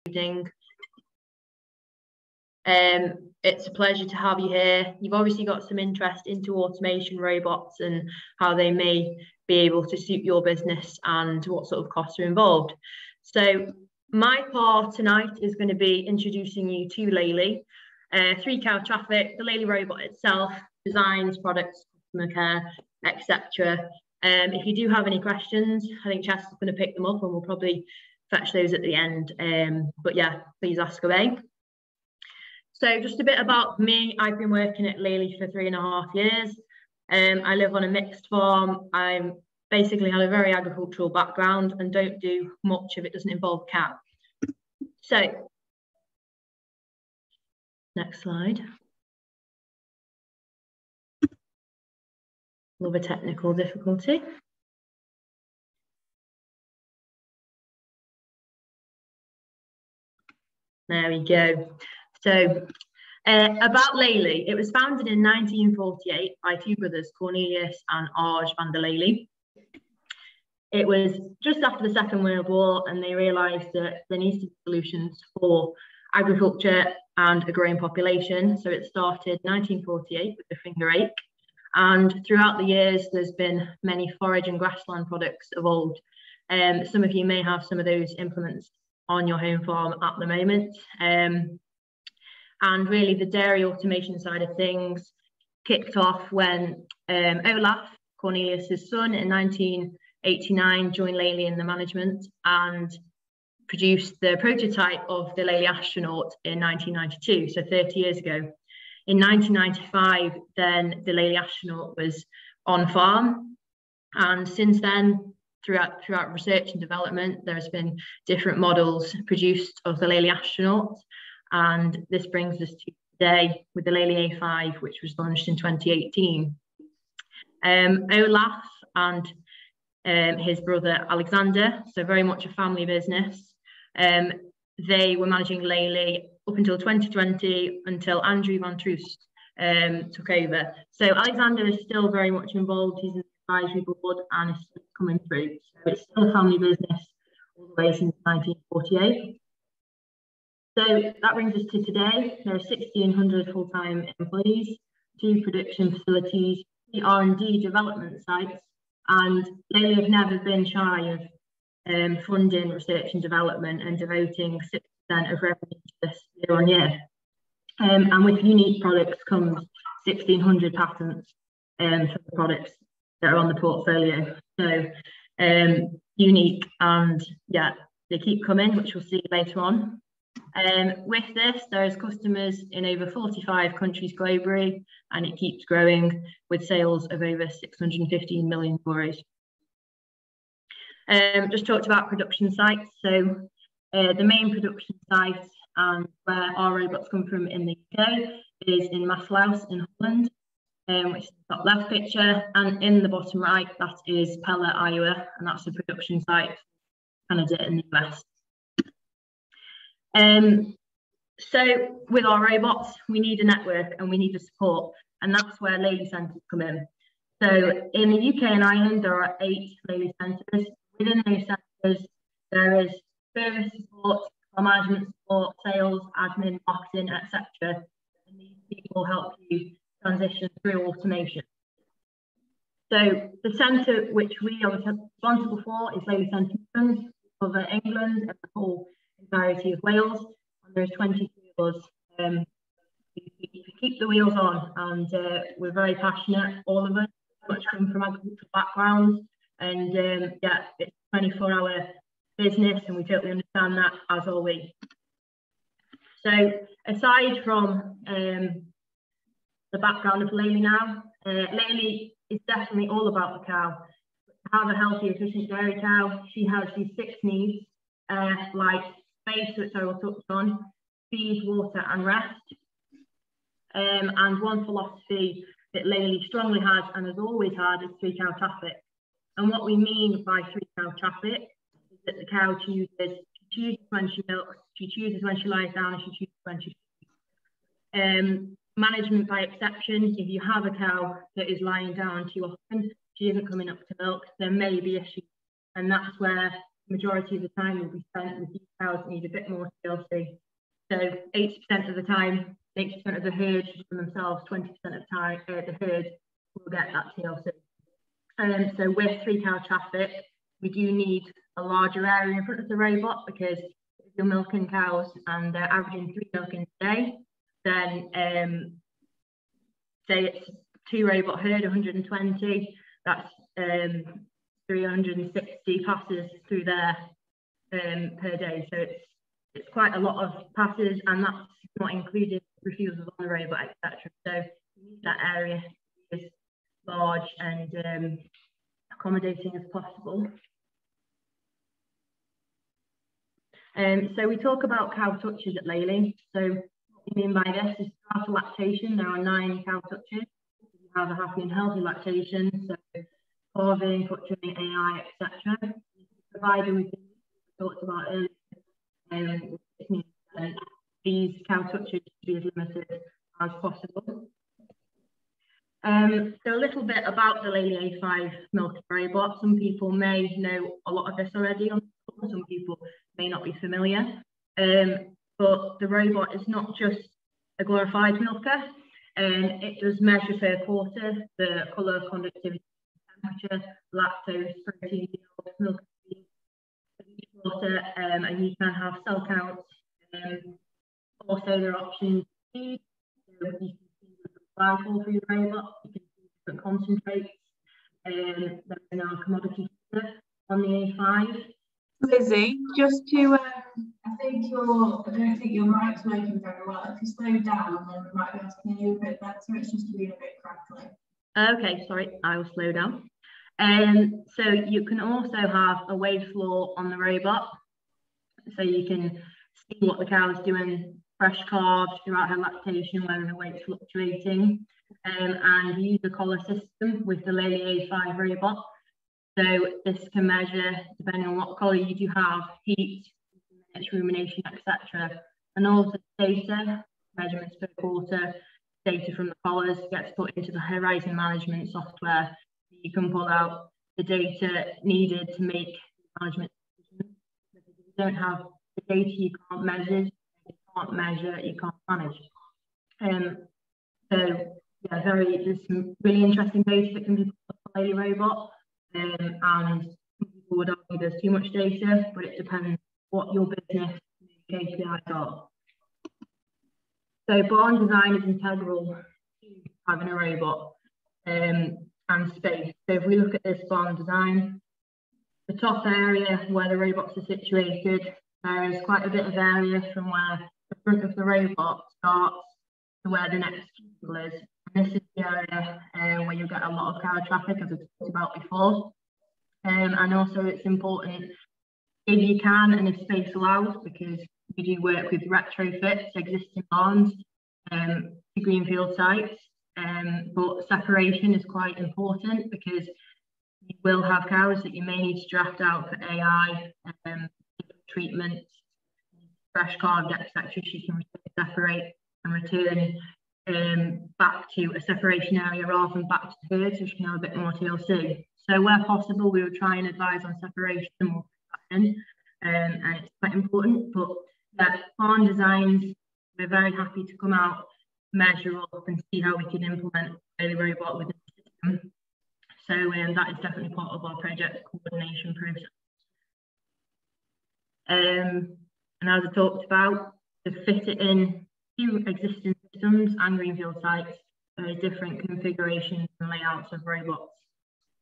evening. It's a pleasure to have you here. You've obviously got some interest into automation robots and how they may be able to suit your business and what sort of costs are involved. So my part tonight is going to be introducing you to Lely, 3 cow traffic, the Lely robot itself, designs, products, customer care, etc. If you do have any questions, I think Chess is going to pick them up and we'll probably fetch those at the end. But yeah, please ask away. So just a bit about me. I've been working at Lely for 3.5 years. I live on a mixed farm. I'm basically had a very agricultural background and don't do much if it doesn't involve cow. So, next slide. Another technical difficulty. There we go. So, about Lely, it was founded in 1948 by 2 brothers, Cornelius and Arj van der Lely. It was just after the Second World War, and they realised that there needs to be solutions for agriculture and a growing population. So it started 1948 with the finger rake, and throughout the years, there's been many forage and grassland products evolved. Some of you may have some of those implements on your home farm at the moment. And really the dairy automation side of things kicked off when Olaf, Cornelius's son, in 1989 joined Lely in the management and produced the prototype of the Lely Astronaut in 1992, so 30 years ago. In 1995, then the Lely Astronaut was on farm, and since then, throughout research and development, there's been different models produced of the Lely Astronaut. And this brings us to today with the Lely A5, which was launched in 2018. Olaf and his brother Alexander, so very much a family business. They were managing Lely up until 2020, until Andrew van Troost took over. So Alexander is still very much involved. He's in the advisory board and is still coming through. So it's still a family business all the way since 1948. So that brings us to today. There are 1,600 full-time employees, 2 production facilities, 3 R&D development sites, and Lely have never been shy of funding research and development and devoting 6% of revenue to this year on year. And with unique products comes 1,600 patents for the products that are on the portfolio. So unique, and yeah, they keep coming, which we'll see later on. With this, there's customers in over 45 countries globally, and it keeps growing with sales of over 615 million euros. Just talked about production sites. So the main production site and where our robots come from in the UK is in Maaslaus in Holland, which is the top left picture, and in the bottom right, that is Pella, Iowa, and that's the production site for Canada and the US. So with our robots, we need a network and we need a support, and that's where Lely centres come in. So in the UK and Ireland, there are 8 Lely centres. Within those centres, there is service support, management support, sales, admin, marketing, etc. And these people help you transition through automation. So the centre which we are responsible for is Lely Centre Midlands. We cover England and the whole entirety of Wales, and there's 22 of us. We keep the wheels on, and we're very passionate, all of us, much come from agricultural backgrounds, and yeah, it's a 24-hour business, and we totally understand that, as are we. So aside from the background of Lely now, Lely is definitely all about the cow. To have a healthy, efficient dairy cow, she has these 6 needs, like space, which I will touch on, feed, water and rest. And one philosophy that Lely strongly has and has always had is 3 cow traffic. And what we mean by 3 cow traffic is that the cow chooses when she milks, she chooses when she lies down, and she chooses when she feeds. Management by exception. If you have a cow that is lying down too often, she isn't coming up to milk, there may be issues. And that's where majority of the time will be spent with these cows that need a bit more TLC. So 80% of the time, 80% of the herd for themselves, 20% of the time, the herd will get that TLC. So with 3 cow traffic, we do need a larger area in front of the robot, because if you're milking cows and they're averaging 3 milkings a day, then say it's 2 robot herd, 120, that's 360 passes through there per day. So it's quite a lot of passes, and that's not included refusals on the robot, etc. So you need that area as large and accommodating as possible. So we talk about cow touches at Lely. So what we mean by this is after lactation, there are 9 cow touches. You have a happy and healthy lactation, so calving, butchering, AI, etc. Provided we talked about earlier, these cow touches should be as limited as possible. So a little bit about the Lely A5 milking robot. Some people may know a lot of this already, some people may not be familiar. But the robot is not just a glorified milker. It does measure per quarter the colour, conductivity, temperature, lactose, protein, milk speed for each quarter, and you can have cell counts. Also, there are options to feed. So you can see the glycol for your robot, you can see different concentrates. There is now a commodity on the A5. Lizzie, just to, I don't think your mic's working very well. If you slow down, then we might be able to hear you a bit better. It's just being a bit crackly. Okay, sorry, I will slow down. So you can also have a weigh floor on the robot, so you can see what the cow is doing, fresh calves throughout her lactation, whether the weight's fluctuating, and use the collar system with the Lely A5 robot. So this can measure, depending on what collar you do have, heat, minutes, rumination, etc. And also data, measurements per quarter, data from the collars gets put into the horizon management software. You can pull out the data needed to make management decisions. If you don't have the data, you can't measure, you can't manage. So yeah, there's some really interesting data that can be put on the Lely robot. And people would argue there's too much data, but it depends what your business KPIs are. So barn design is integral to having a robot and space. So if we look at this barn design, the top area where the robots are situated, there is quite a bit of area from where the front of the robot starts to where the next cubicle is. And this is the area where you get a lot of cow traffic, as I talked about before. And also it's important, if you can and if space allows, because we do work with retrofits, existing barns, to greenfield sites. But separation is quite important, because you will have cows that you may need to draft out for AI, treatments, fresh calves, etc. She can separate and return back to a separation area rather than back to the herd, so she can have a bit more TLC. So where possible, we would try and advise on separation, and we'll put that in, and it's quite important. But yeah, barn designs, we're very happy to come out, measure up and see how we can implement the robot within the system. So that is definitely part of our project coordination process. And as I talked about, to fit it in to existing systems and greenfield sites, there are different configurations and layouts of robots.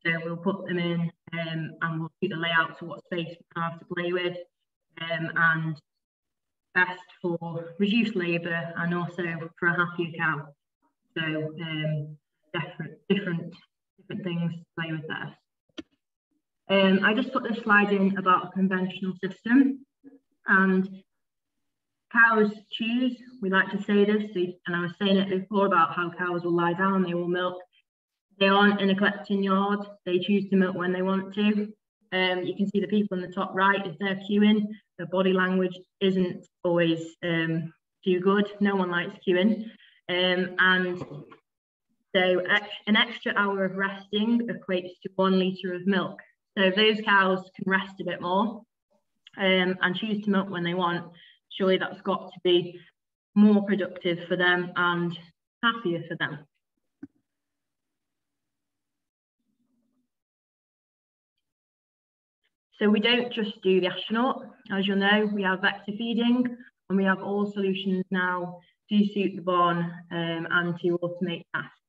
So we'll put them in and we'll see the layout to what space we have to play with, and best for reduced labour and also for a happier cow. So different things to play with there. I just put this slide in about a conventional system, and cows choose. We like to say this, and I was saying it before about how cows will lie down, they will milk. They aren't in a collecting yard. They choose to milk when they want to. You can see the people in the top right, if they're queuing, their body language isn't always too good. No one likes queuing. And so an extra hour of resting equates to 1 litre of milk. So those cows can rest a bit more, and choose to milk when they want, surely that's got to be more productive for them and happier for them. So we don't just do the Astronaut. As you'll know, we have vector feeding, and we have all solutions now to suit the barn and to automate tasks,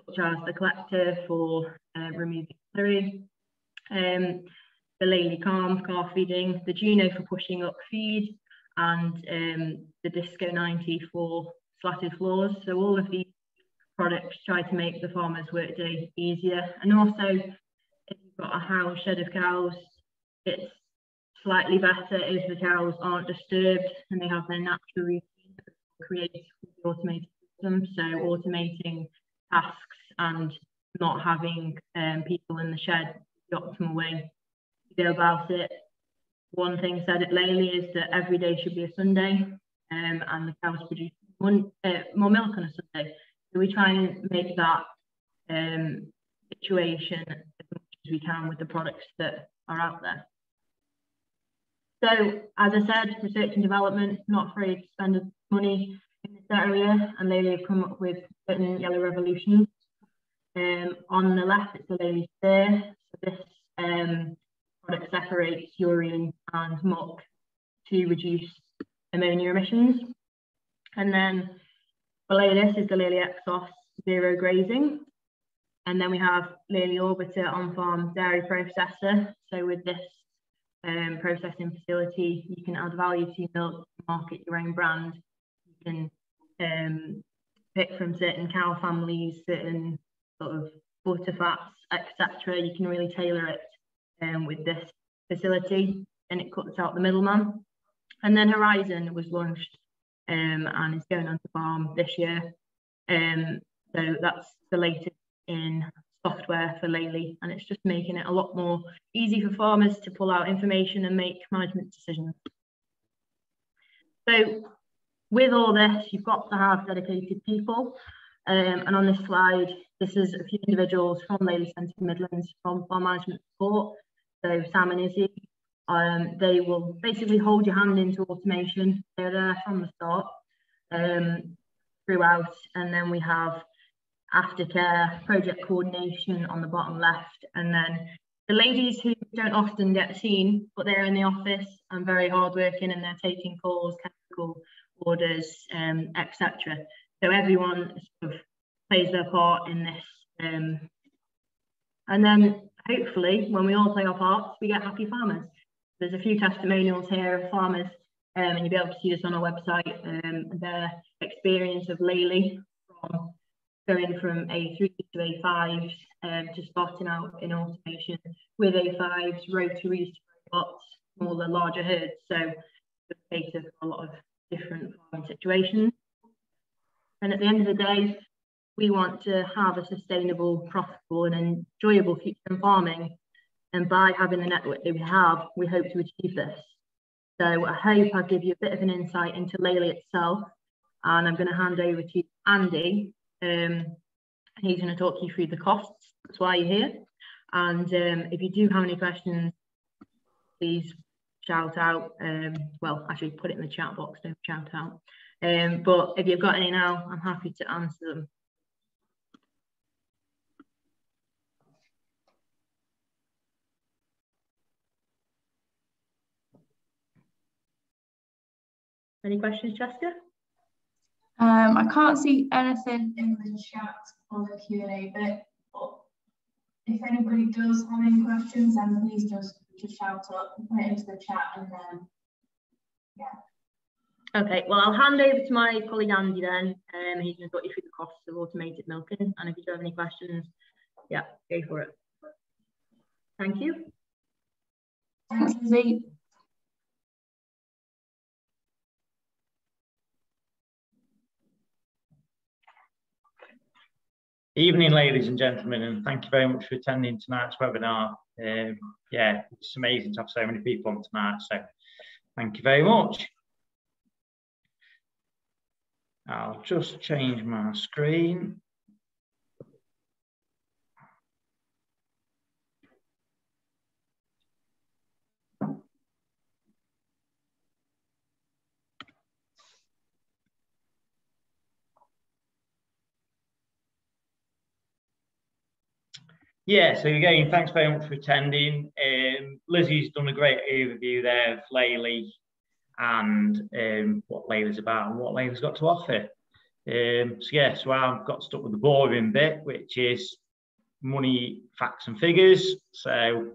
such as the collector for removing slurry, the Lely Calm calf feeding, the Juno for pushing up feed, and the Disco 90 for slatted floors. So all of these products try to make the farmer's workday easier. And also, if you've got a house shed of cows, it's slightly better if the cows aren't disturbed and they have their natural routine created with the automated system. So automating tasks and not having people in the shed is the optimal way to go about it. One thing said at Lely is that every day should be a Sunday, and the cows produce more milk on a Sunday. So we try and make that situation as much as we can with the products that are out there. So, as I said, research and development, not afraid to spend money in this area, and Lely have come up with certain yellow revolutions. On the left, it's the Lely Sphere. So this product separates urine and muck to reduce ammonia emissions. And then below this is the Lely Exos Zero Grazing. And then we have Lely Orbiter on-farm dairy processor. So with this processing facility, you can add value to your milk, market your own brand. You can pick from certain cow families, certain sort of butter fats, etc. You can really tailor it with this facility, and it cuts out the middleman. And then Horizon was launched and is going onto farm this year. So that's the latest in software for Lely, and it's just making it a lot more easy for farmers to pull out information and make management decisions. So with all this, you've got to have dedicated people. And on this slide, this is a few individuals from Lely Centre Midlands from farm management support. So Sam and Izzy, they will basically hold your hand into automation. They're there from the start throughout, and then we have aftercare, project coordination on the bottom left, and then the ladies who don't often get seen, but they're in the office and very hardworking, and they're taking calls, chemical orders, etc. So everyone sort of plays their part in this, and then hopefully when we all play our parts, we get happy farmers. There's a few testimonials here of farmers, and you'll be able to see this on our website, their experience of Lely from going from A3 to A5s to starting out in automation with A5s, rotaries, robots, smaller, larger herds. So it's cater for a lot of different farming situations. And at the end of the day, we want to have a sustainable, profitable and enjoyable future in farming. And by having the network that we have, we hope to achieve this. So I hope I give you a bit of an insight into Lely itself. And I'm going to hand over to Andy. He's going to talk you through the costs. That's why you're here. And if you do have any questions, please shout out. Well, actually put it in the chat box, don't shout out. But if you've got any now, I'm happy to answer them. Any questions, Jessica? I can't see anything in the chat or the Q&A bit, but if anybody does have any questions, then please just shout up and put it into the chat, and then, yeah. Okay, well, I'll hand over to my colleague Andy then. He's going to talk you through the costs of automated milking, and if you do have any questions, yeah, go for it. Thank you. Thanks, Lizzie. Evening, ladies and gentlemen, and thank you very much for attending tonight's webinar. Yeah, it's amazing to have so many people on tonight, so thank you very much. I'll just change my screen. Yeah, so again, thanks very much for attending. Lizzie's done a great overview there of Lely and what Lely's about and what Lely's got to offer. So I've got stuck with the boring bit, which is money, facts and figures. So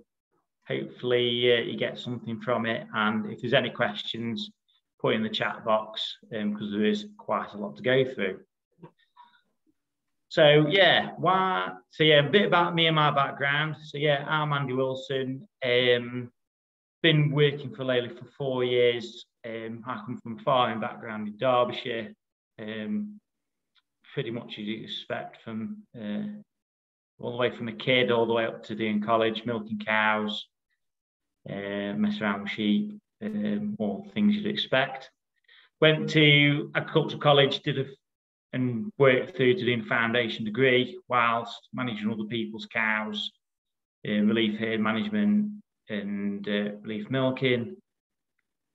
hopefully you get something from it. And if there's any questions, put in the chat box because there is quite a lot to go through. So yeah, a bit about me and my background. So yeah, I'm Andy Wilson. Been working for Lely for 4 years. I come from a farming background in Derbyshire. Pretty much as you expect from all the way from a kid all the way up to doing college, milking cows, mess around with sheep, all the things you'd expect. Went to agricultural college, and worked through to doing a foundation degree whilst managing other people's cows, relief herd management and relief milking.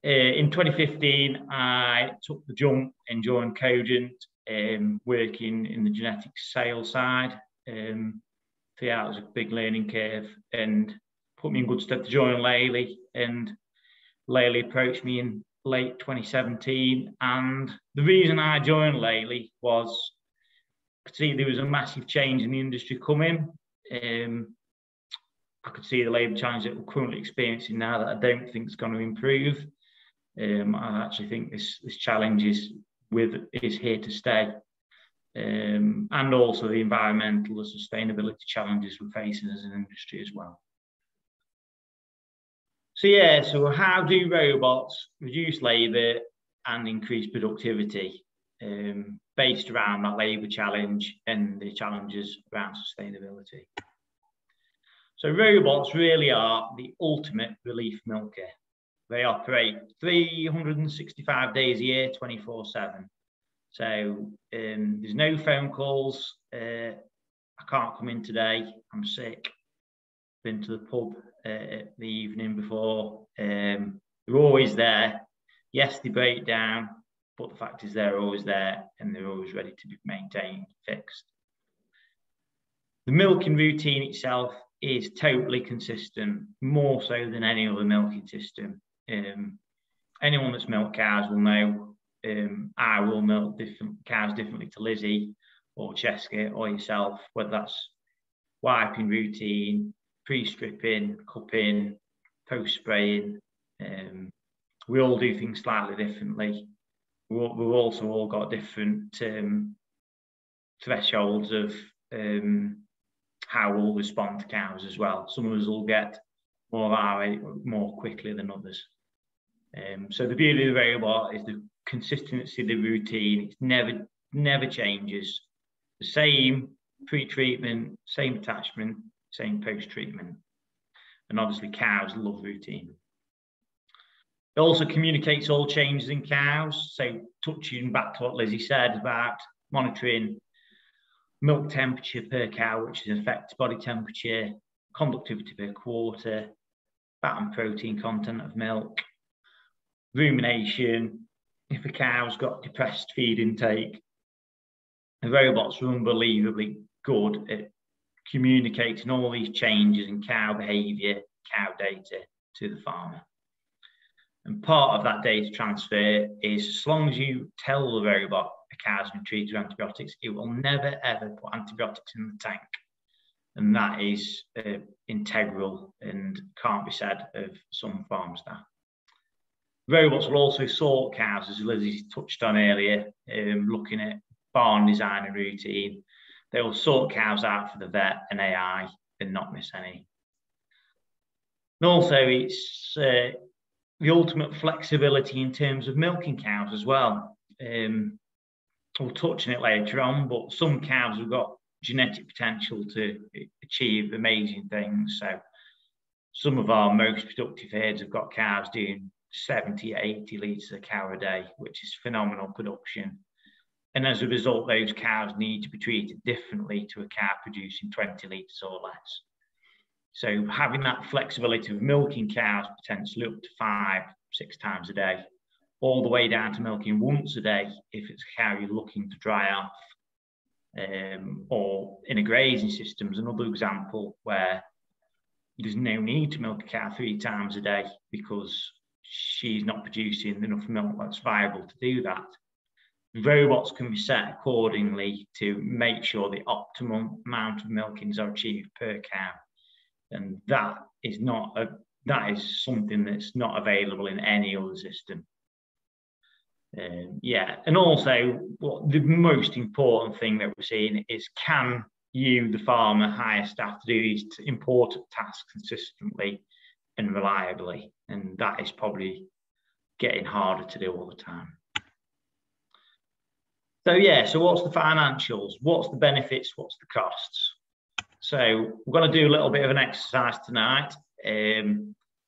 In 2015, I took the jump and joined Cogent, working in the genetics sales side. That was a big learning curve and put me in good stead to join Lely. And Lely approached me in late 2017, and the reason I joined Lely was I could see there was a massive change in the industry coming. I could see the labour challenge that we're currently experiencing now that I don't think is going to improve. I actually think this challenge is here to stay, and also the environmental, the sustainability challenges we're facing as an industry as well. So how do robots reduce labour and increase productivity based around that labour challenge and the challenges around sustainability? So robots really are the ultimate relief milker. They operate 365 days a year, 24/7. So there's no phone calls. I can't come in today, I'm sick. Been to the pub the evening before. They're always there. Yes, they break down, but the fact is they're always there and they're always ready to be maintained, fixed. The milking routine itself is totally consistent, more so than any other milking system. Anyone that's milked cows will know I will milk different cows differently to Lizzie or Cheska or yourself, whether that's wiping routine, pre-stripping, cupping, post-spraying. We all do things slightly differently. We've also all got different thresholds of how we'll respond to cows as well. Some of us will get more out more quickly than others. So the beauty of the robot is the consistency of the routine. It never changes. The same pre-treatment, same attachment, same post-treatment. And obviously cows love routine. It also communicates all changes in cows. So touching back to what Lizzie said about monitoring milk temperature per cow, which is effective body temperature, conductivity per quarter, fat and protein content of milk, rumination, if a cow's got depressed feed intake. The robots are unbelievably good at communicating all these changes in cow behaviour, cow data to the farmer. And part of that data transfer is, as long as you tell the robot a cow's been treated with antibiotics, it will never ever put antibiotics in the tank. And that is integral and can't be said of some farm staff. Robots will also sort cows, as Lizzie touched on earlier, looking at barn design and routine. They will sort cows out for the vet and AI and not miss any. And also it's the ultimate flexibility in terms of milking cows as well. We'll touch on it later on, but some cows have got genetic potential to achieve amazing things. So some of our most productive herds have got cows doing 70, 80 litres a cow a day, which is phenomenal production. And as a result, those cows need to be treated differently to a cow producing 20 litres or less. So having that flexibility of milking cows potentially up to 5, 6 times a day, all the way down to milking once a day if it's a cow you're looking to dry off, or in a grazing system is another example where there's no need to milk a cow 3 times a day because she's not producing enough milk that's viable to do that. Robots can be set accordingly to make sure the optimum amount of milkings are achieved per cow, and that is something that's not available in any other system. Yeah, and also the most important thing that we're seeing is, can you, the farmer, hire staff to do these important tasks consistently and reliably? And that is probably getting harder to do all the time. So yeah, so what's the financials? What's the benefits? What's the costs? So we're going to do a little bit of an exercise tonight.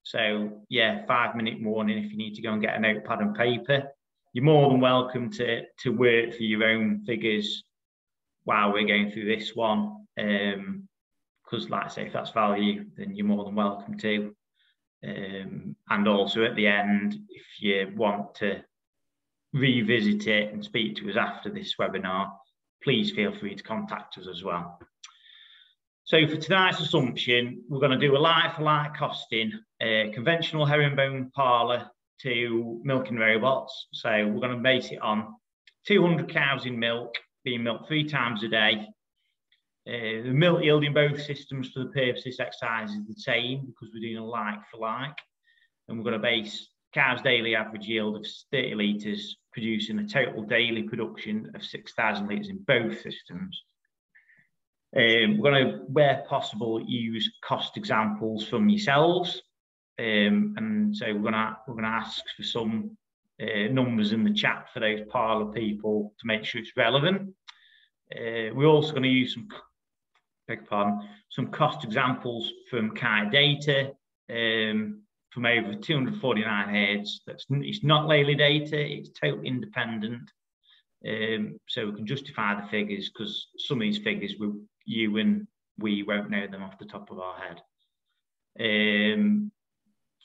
So yeah, 5-minute warning if you need to go and get a notepad and paper. You're more than welcome to work for your own figures while we're going through this one. Because like I say, if that's value, then you're more than welcome to. And also at the end, if you want to revisit it and speak to us after this webinar, please feel free to contact us as well. So for tonight's assumption, we're going to do a like-for-like costing, conventional herringbone parlour to milking robots. So we're going to base it on 200 cows in milk, being milked 3 times a day. The milk yield in both systems for the purpose of this exercise is the same because we're doing a like-for-like. And we're going to base cow's daily average yield of 30 litres, producing a total daily production of 6,000 litres in both systems. We're going to, where possible, use cost examples from yourselves. And so we're going to ask for some numbers in the chat for those parlour people to make sure it's relevant. We're also going to use some cost examples from Kite data from over 249 herds. It's not Lely data, it's totally independent. So we can justify the figures because some of these figures you and we won't know them off the top of our head.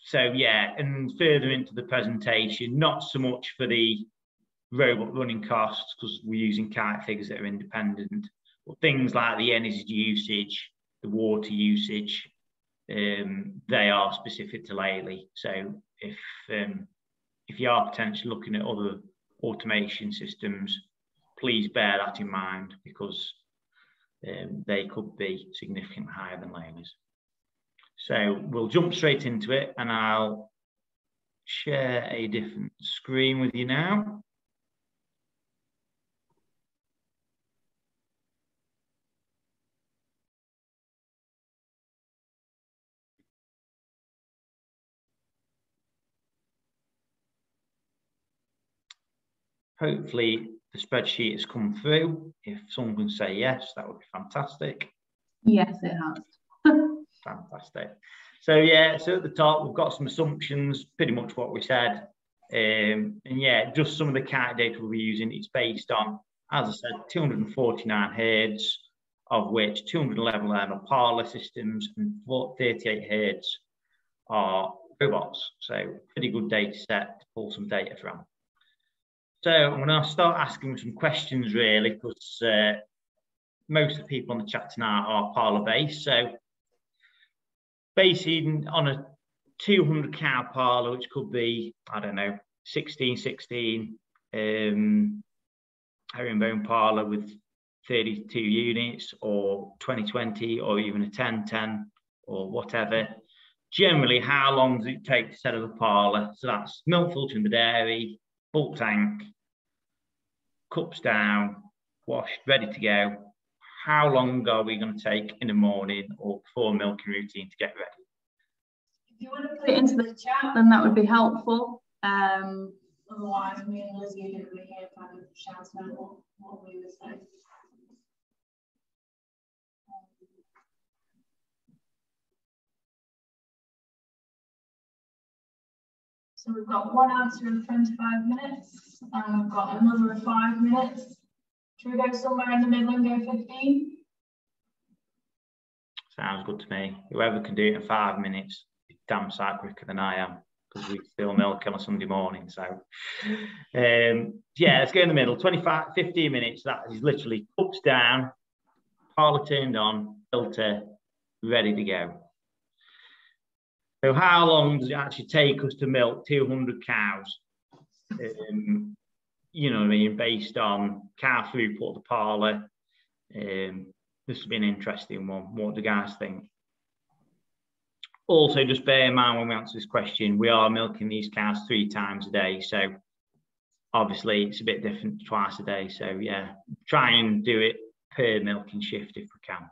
So yeah, and further into the presentation, not so much for the robot running costs because we're using Kite figures that are independent, but things like the energy usage, the water usage, they are specific to Lely. So if you are potentially looking at other automation systems, please bear that in mind because they could be significantly higher than Lely's. So we'll jump straight into it and I'll share a different screen with you now. Hopefully the spreadsheet has come through. If someone can say yes, that would be fantastic. Yes, it has. Fantastic. So yeah, so at the top we've got some assumptions, pretty much what we said. And yeah, just some of the Kite data we'll be using. It's based on, as I said, 249 herds, of which 211 are parlour systems and 38 herds are robots. So pretty good data set to pull some data from. So I'm going to start asking some questions really, because most of the people on the chat tonight are parlour based. So basing on a 200 cow parlour, which could be, I don't know, 16 herringbone parlour with 32 units, or 20 or even a 10-10 or whatever. Generally, how long does it take to set up a parlour? So that's milk filter in the dairy, bulk tank, cups down, washed, ready to go. How long are we going to take in the morning or before milking routine to get ready? If you want to put it into the chat, then that would be helpful. Otherwise, me and Lizzie are going to be here kind of shouting out what we were saying. So we've got one answer in 25 minutes, and we've got another in 5 minutes. Should we go somewhere in the middle and go 15? Sounds good to me. Whoever can do it in 5 minutes, damn sight quicker than I am. because we still milk on a Sunday morning. So, yeah, let's go in the middle. 15 minutes. That is literally cups down, parlour turned on, filter, ready to go. So how long does it actually take us to milk 200 cows? You know what I mean, based on cow throughput, the parlour. This has been an interesting one. What do you guys think? Also, just bear in mind when we answer this question, we are milking these cows 3 times a day. So obviously it's a bit different twice a day. So yeah, try and do it per milking shift if we can.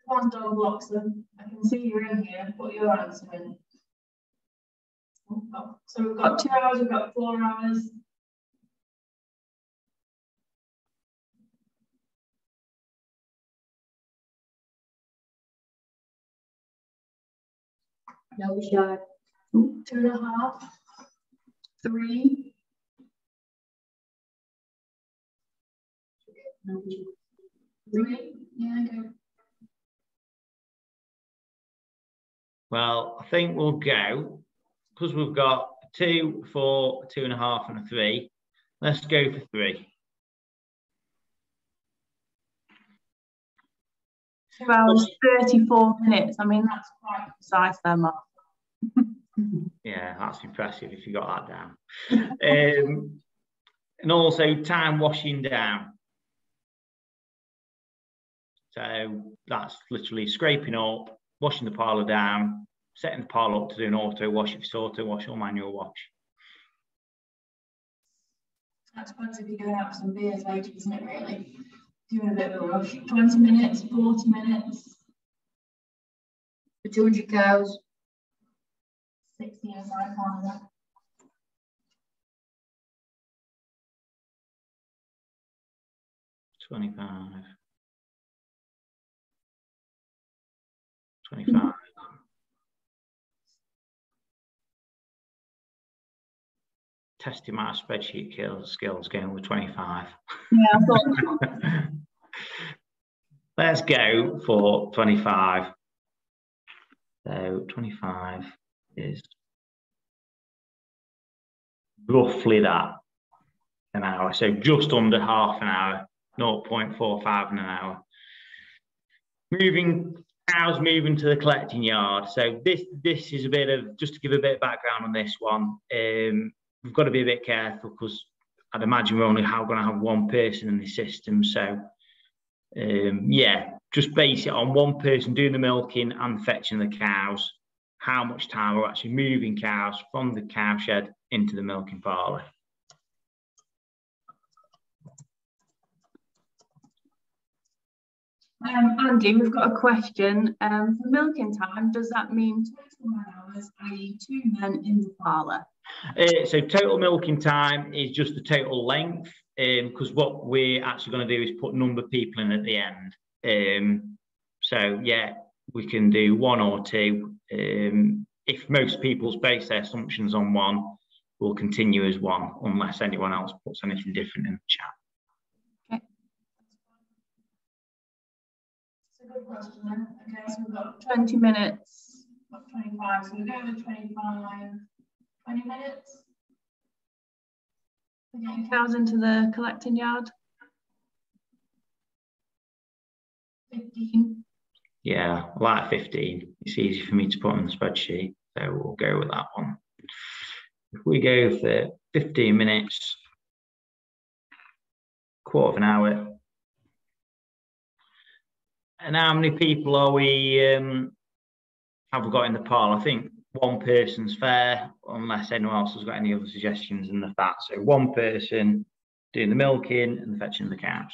One dog blocks them. I can see you're in here. Put your answer in. So we've got 2 hours, we've got 4 hours. No, we should. 2.5. 3. No, we should. 3. Yeah, go. Well, I think we'll go, because we've got 2, 4, 2.5 and a 3. Let's go for 3. 2 hours, 34 minutes. I mean, that's quite precise there, Mark. Yeah, that's impressive if you got that down. And also time washing down. So that's literally scraping up, washing the parlour down, setting the parlour up to do an auto wash if it's auto wash or manual wash. I suppose if you're going out for some beers later, isn't it, really? Doing a bit of a rush. 20 minutes, 40 minutes. For 200 cows. 16 and 5 pounds. 25. 25. Testing my spreadsheet skills going with 25. Yeah, I thought. Let's go for 25. So 25 is roughly that, an hour. So just under half an hour, 0.45 an hour. Cows moving to the collecting yard. So this is a bit of, just to give a bit of background on this one, we've got to be a bit careful because I'd imagine we're only going to have one person in the system. So yeah, just base it on one person doing the milking and fetching the cows, how much time we're actually moving cows from the cow shed into the milking parlour. Andy, we've got a question. For milking time, does that mean 21 hours, i.e. 2 men in the parlour? So total milking time is just the total length, because what we're actually going to do is put number of people in at the end. So yeah, we can do 1 or 2. If most people's base their assumptions on 1, we'll continue as 1 unless anyone else puts anything different in the chat. Good question then. Okay, so we've got 20 minutes, not 25, so we'll go with 25, 20 minutes. We're getting cows into the collecting yard. 15. Yeah, like 15. It's easy for me to put on the spreadsheet, so we'll go with that one. If we go for 15 minutes, quarter of an hour, and how many people are we have we got in the parlour? I think 1 person's fair, unless anyone else has got any other suggestions in the that. So 1 person doing the milking and fetching the cows.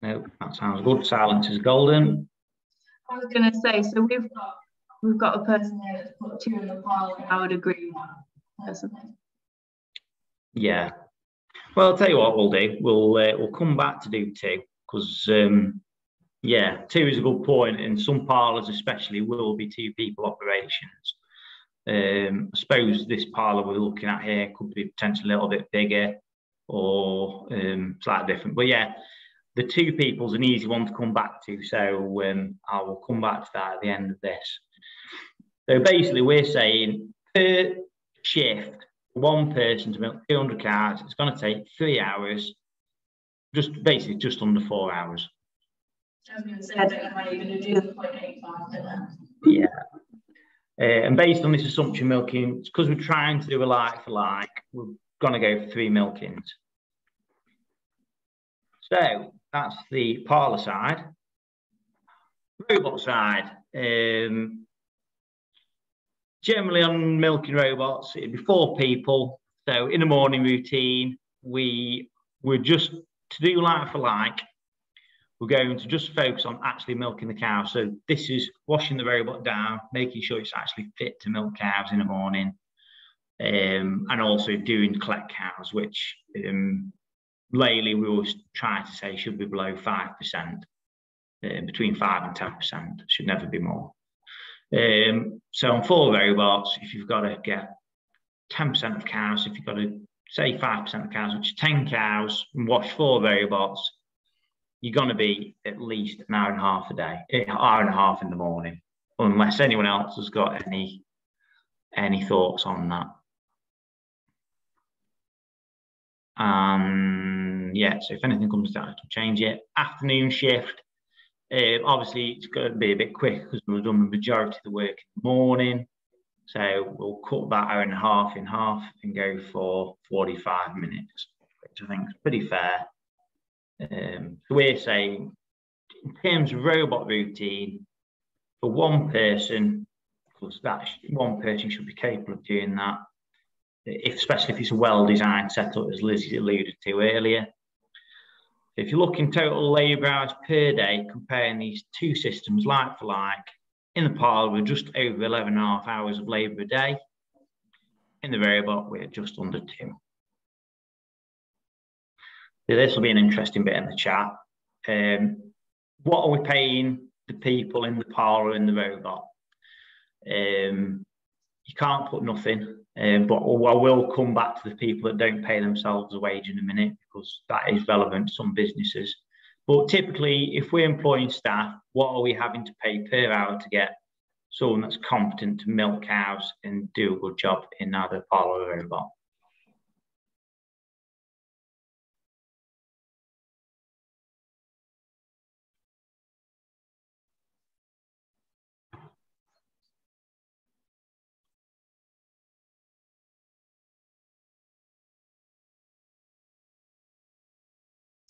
Nope, that sounds good. Silence is golden. I was going to say, so we've got a person here that's put 2 in the parlour. I would agree with that personally. Yeah. Well, I'll tell you what we'll do. We'll come back to do 2 because yeah, 2 is a good point. And some parlours, especially, will be 2 people operations. I suppose this parlour we're looking at here could be potentially a little bit bigger. or slightly different. But yeah, the two people's an easy one to come back to, so I will come back to that at the end of this. So basically, we're saying per shift, one person to milk 200 cows, it's going to take 3 hours, just under 4 hours. I was going to say, I don't know how you're going to do the 0.85 then. Yeah. And based on this assumption milking, because we're trying to do a like for like, we're going to go for 3 milkings. So that's the parlour side. Robot side. Generally on milking robots, it'd be 4 people. So in the morning routine, we're just to do like for like, we're going to just focus on actually milking the cow. So this is washing the robot down, making sure it's actually fit to milk cows in the morning, and also doing collect cows, which Lely we always try to say should be below 5%, between 5 and 10%, should never be more. So on 4 robots, if you've got to get 10% of cows, if you've got to say 5% of cows, which is 10 cows, and wash 4 robots, you're going to be at least an hour and a half a day, an hour and a half in the morning, unless anyone else has got any thoughts on that. Yeah, so if anything comes down, I can change it. Afternoon shift, obviously it's going to be a bit quicker because we've done the majority of the work in the morning. So we'll cut that hour and a half in half and go for 45 minutes, which I think is pretty fair. So we're saying, in terms of robot routine, for one person, because that one person should be capable of doing that, especially if it's a well-designed setup, as Lizzie alluded to earlier. If you're looking total labour hours per day, comparing these two systems like for like, in the parlour we're just over 11.5 hours of labour a day. In the robot we're just under 2. So this will be an interesting bit in the chat. What are we paying the people in the parlour and the robot? You can't put nothing, but I will come back to the people that don't pay themselves a wage in a minute, because that is relevant to some businesses. But typically, if we're employing staff, what are we having to pay per hour to get someone that's competent to milk cows and do a good job in either parlour or robot?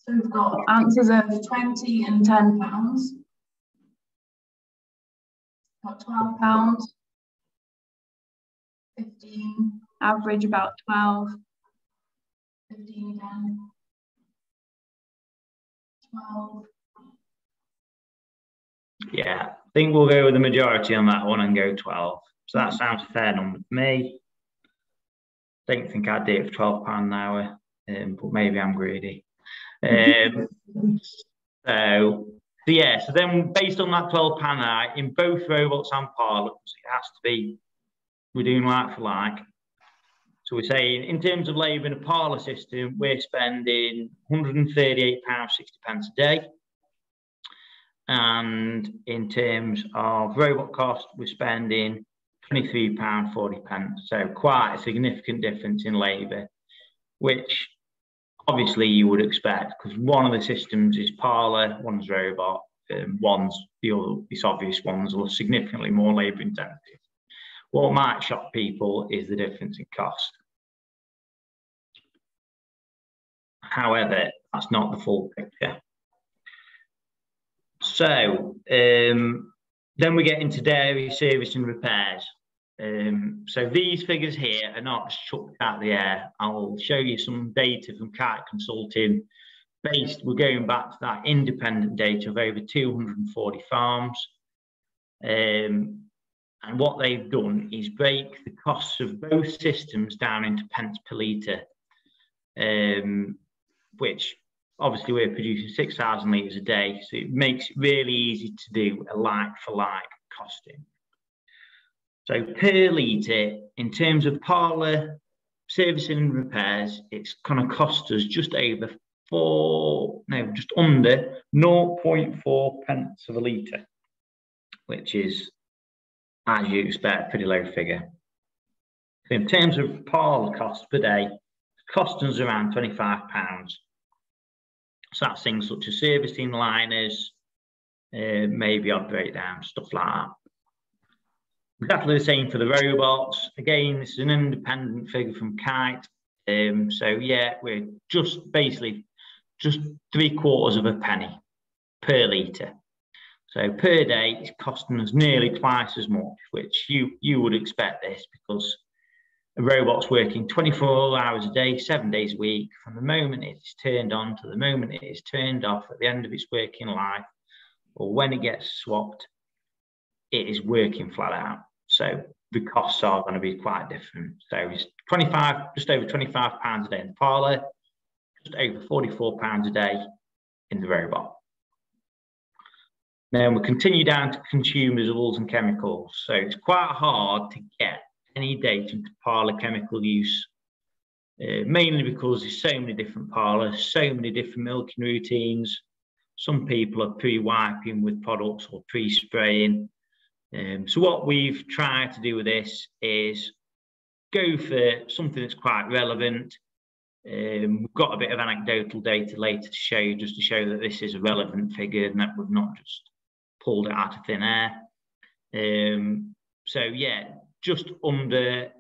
So we've got answers of 20 and £10. Got £12, 15, average about 12, 15 again, 12. Yeah, I think we'll go with the majority on that one and go 12. So that sounds a fair number to me. Don't think I'd do it for £12 an hour, but maybe I'm greedy. So then based on that £12 an hour, in both robots and parlours, it has to be, we're doing like for like. So we're saying in terms of labour in a parlour system, we're spending £138.60 a day. And in terms of robot cost, we're spending £23.40. So quite a significant difference in labour, which obviously you would expect, because one of the systems is parlour, one's robot, one's it's obvious ones are significantly more labour intensive. What might shock people is the difference in cost. However, that's not the full picture. So then we get into dairy service and repairs. So these figures here are not chucked out of the air. I'll show you some data from Kite Consulting. We're going back to that independent data of over 240 farms. And what they've done is break the costs of both systems down into pence per litre, which obviously we're producing 6,000 litres a day, so it makes it really easy to do a like-for-like costing. So per litre, in terms of parlour servicing and repairs, it's going to cost us just under 0.4 pence of a litre, which is, as you expect, a pretty low figure. So in terms of parlour costs per day, it's costing us around £25. So that's things such as servicing, liners, maybe odd breakdown, stuff like that. Exactly the same for the robots. Again, this is an independent figure from Kite. So yeah, we're just basically just 3/4 of a penny per litre. So per day, it's costing us nearly twice as much, which you would expect this, because a robot's working 24 hours a day, 7 days a week, from the moment it's turned on to the moment it is turned off at the end of its working life, or when it gets swapped, it is working flat out. So the costs are going to be quite different. So it's just over £25 a day in the parlour, just over £44 a day in the robot. Then we'll continue down to consumables and chemicals. So it's quite hard to get any data into parlour chemical use, mainly because there's so many different parlours, so many different milking routines. Some people are pre-wiping with products or pre-spraying. So what we've tried to do with this is go for something that's quite relevant. We've got a bit of anecdotal data later to show you, just to show that this is a relevant figure and that we've not just pulled it out of thin air. So yeah, just under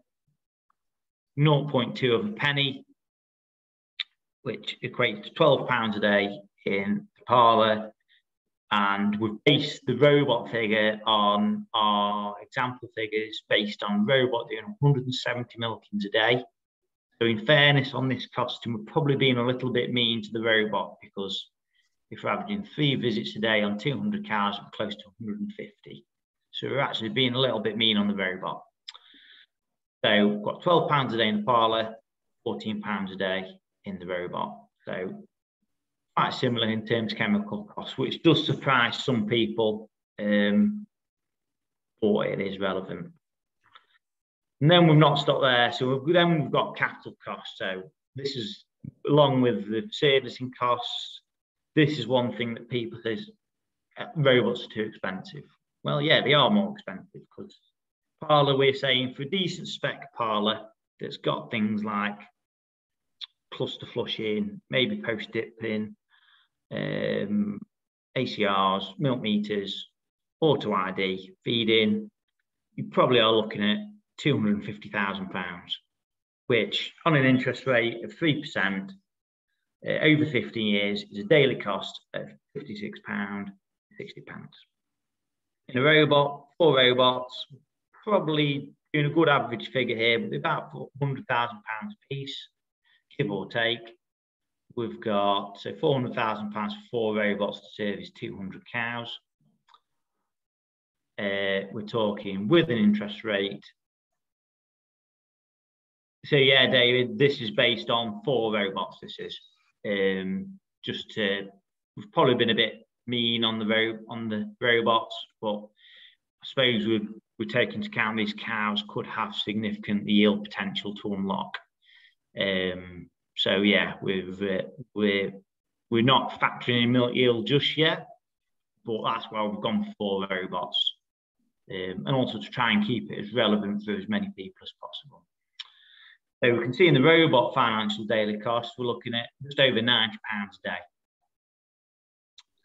0.2 of a penny, which equates to £12 a day in the parlour. And we've based the robot figure on our example figures based on robot doing 170 milkings a day. So in fairness on this costing, we're probably being a little bit mean to the robot, because if we're averaging 3 visits a day on 200 cows, we're close to 150. So we're actually being a little bit mean on the robot. So we've got £12 a day in the parlour, £14 a day in the robot. So quite similar in terms of chemical costs, which does surprise some people, but it is relevant. And then we've not stopped there. So then we've got capital costs. So this is, along with the servicing costs, this is one thing that people say robots are too expensive. Well, yeah, they are more expensive, because parlour, we're saying for a decent spec parlour that's got things like cluster flushing, maybe post dipping, ACRs, milk meters, auto ID, feeding, you probably are looking at £250,000, which on an interest rate of 3% over 15 years is a daily cost of £56.60. In a robot, 4 robots, probably doing a good average figure here, but about £100,000 a piece, give or take. We've got so £400,000 for 4 robots to service 200 cows. We're talking with an interest rate. So yeah, David, this is based on 4 robots. This is we've probably been a bit mean on the robots, but I suppose we're taking into account these cows could have significant yield potential to unlock. So yeah, we're not factoring in milk yield just yet, but that's why we've gone for 4 robots, and also to try and keep it as relevant for as many people as possible. So we can see in the robot financial daily costs, we're looking at just over £90 a day.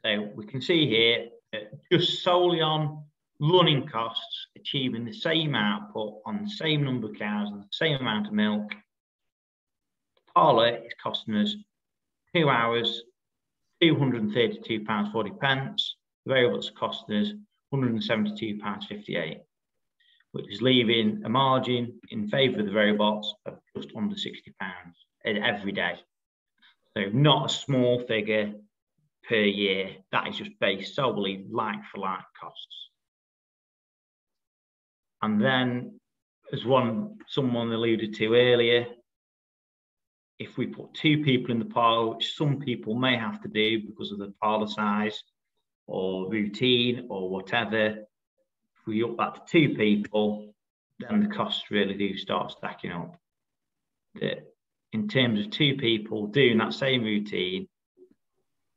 So we can see here that just solely on running costs, achieving the same output on the same number of cows and the same amount of milk, parlour is costing us 2 hours, £232.40. The robots are costing us £172.58, which is leaving a margin in favour of the robots of just under £60 every day. So not a small figure per year. That is just based solely like for like costs. And then, as someone alluded to earlier, if we put 2 people in the parlour, which some people may have to do because of the parlour size or routine or whatever, if we up that to 2 people, then the costs really do start stacking up. that in terms of 2 people doing that same routine,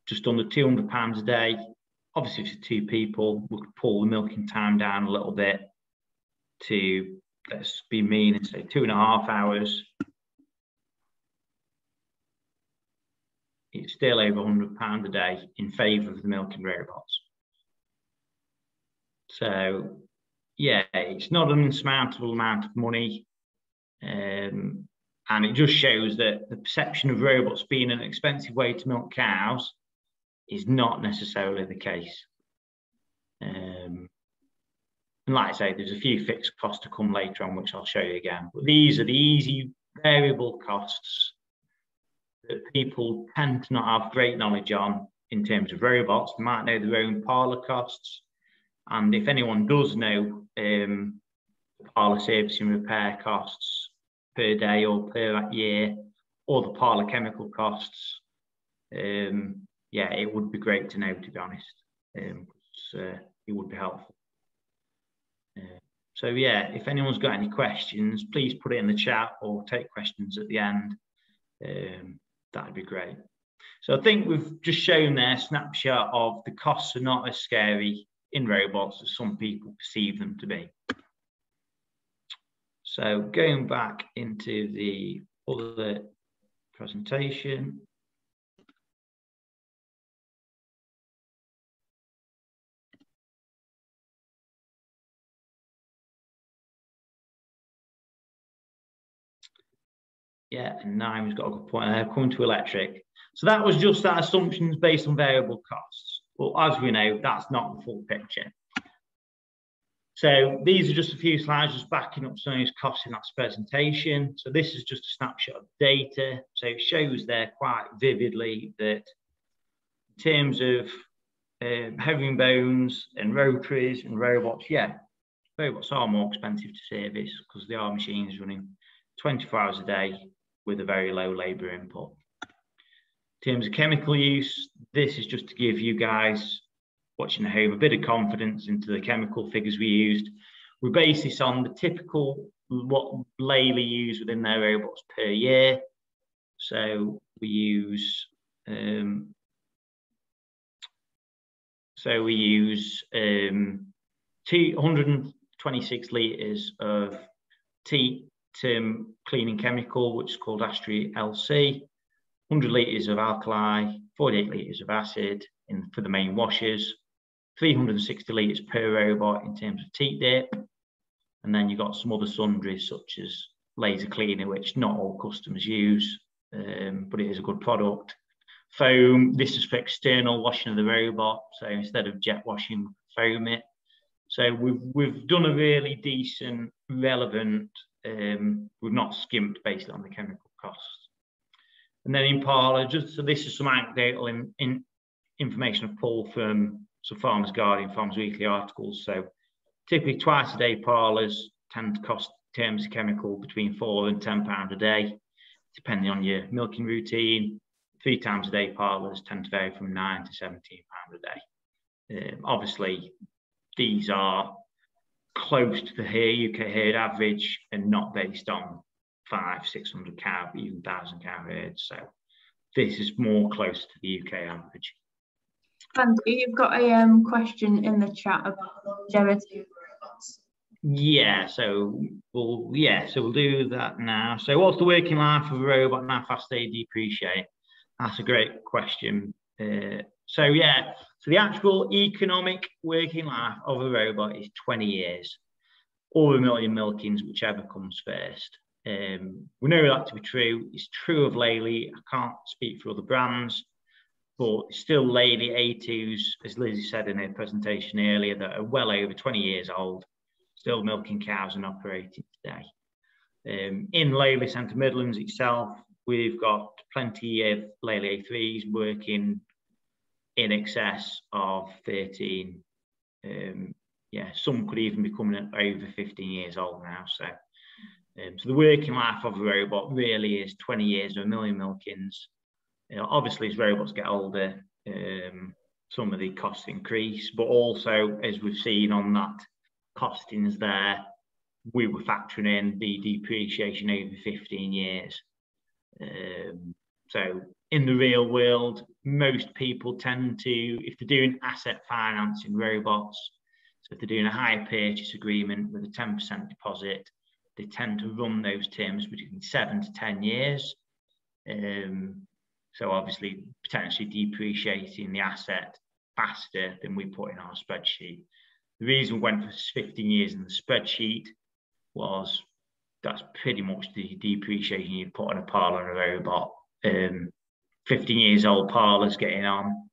just under £200 a day. Obviously, if it's 2 people, we could pull the milking time down a little bit to, let's be mean and say 2.5 hours. It's still over £100 a day in favour of the milking robots. So, yeah, it's not an insurmountable amount of money. And it just shows that the perception of robots being an expensive way to milk cows is not necessarily the case. And like I say, there's a few fixed costs to come later on, which I'll show you again. But these are the easy variable costs that people tend to not have great knowledge on in terms of robots. They might know their own parlour costs. And if anyone does know parlour service and repair costs per day or per year, or the parlour chemical costs, yeah, it would be great to know, to be honest. It would be helpful. So yeah, if anyone's got any questions, please put it in the chat or take questions at the end. That'd be great. So I think we've just shown there a snapshot of the costs are not as scary in robots as some people perceive them to be. So going back into the other presentation. Yeah, and Naim's got a good point there, coming to electric. So that was just that assumptions based on variable costs. Well, as we know, that's not the full picture. So these are just a few slides just backing up some of those costs in that presentation. So this is just a snapshot of data. So it shows there quite vividly that in terms of herringbones and rotaries and robots, yeah, robots are more expensive to service because they are machines running 24 hours a day with a very low labour input. In terms of chemical use, this is just to give you guys watching at home a bit of confidence into the chemical figures we used. We base this on the typical what Lely use within their robots per year. So we use 226 litres of cleaning chemical, which is called Astri LC, 100 litres of alkali, 48 litres of acid for the main washers, 360 litres per robot in terms of teat dip, and then you've got some other sundries such as laser cleaner, which not all customers use, but it is a good product. Foam, this is for external washing of the robot, so instead of jet washing, foam it. So we've done a really decent, relevant, we've not skimped based on the chemical costs. And then in parlour, just so this is some anecdotal information I've pulled from some Farmers Guardian, Farmers Weekly articles. So typically twice a day parlours tend to cost in terms of chemical between £4 and £10 a day, depending on your milking routine. 3 times a day parlours tend to vary from £9 to £17 a day. Obviously, these are close to the UK herd average and not based on 500-600 cow, even 1,000 cow herds. So this is more close to the UK average. And you've got a question in the chat about longevity of robots. Yeah, so we'll do that now. So what's the working life of a robot and how fast they depreciate? That's a great question. So the actual economic working life of a robot is 20 years, or 1 million milkings, whichever comes first. We know that to be true. It's true of Lely. I can't speak for other brands, but still Lely A2s, as Lizzie said in her presentation earlier, that are well over 20 years old, still milking cows and operating today. In Lely Centre Midlands itself, we've got plenty of Lely A3s working in excess of 13. Some could even be coming over 15 years old now. So the working life of a robot really is 20 years or 1 million milkings. Obviously, as robots get older, some of the costs increase, but also, as we've seen on that costings there, we were factoring in the depreciation over 15 years. So in the real world, most people tend to, if they're doing asset financing robots, so if they're doing a hire purchase agreement with a 10% deposit, they tend to run those terms between 7 to 10 years. So obviously potentially depreciating the asset faster than we put in our spreadsheet. The reason we went for 15 years in the spreadsheet was that's pretty much the depreciation you put on a parlour and a robot. 15 years old parlours getting on,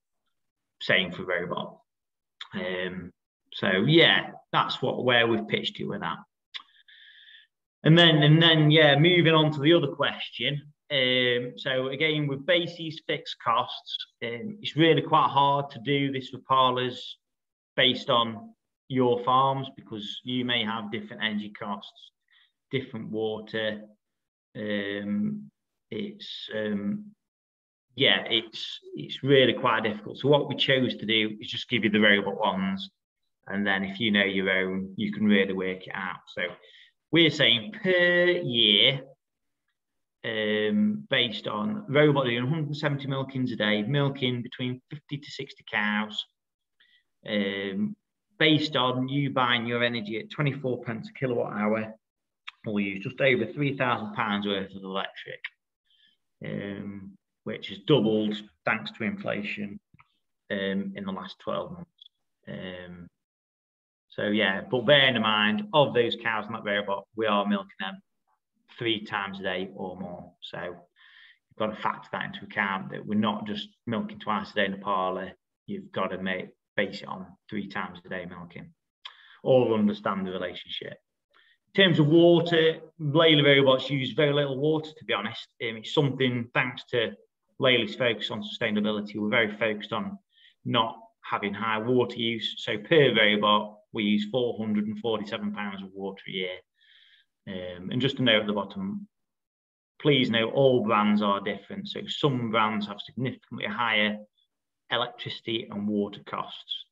same for robot. So yeah, that's where we've pitched to with that. And then yeah, moving on to the other question. So again, with bases fixed costs, it's really quite hard to do this for parlours based on your farms, because you may have different energy costs, different water. Yeah, it's really quite difficult. So what we chose to do is just give you the robot ones, and then if you know your own, you can really work it out. So we're saying per year, based on robot doing 170 milkings a day, milking between 50 to 60 cows, based on you buying your energy at 24 pence a kilowatt hour, we'll use just over £3,000 worth of electric, which has doubled thanks to inflation in the last 12 months. So yeah, but bearing in mind, of those cows in that robot, we are milking them 3 times a day or more. So you've got to factor that into account, that we're not just milking twice a day in the parlour. You've got to base it on 3 times a day milking. All understand the relationship. In terms of water, Lely robots use very little water, to be honest. It's something, thanks to Lely's focus on sustainability, we're very focused on not having high water use. So per robot, we use 447 pounds of water a year. And just a note at the bottom, please note all brands are different. So some brands have significantly higher electricity and water costs,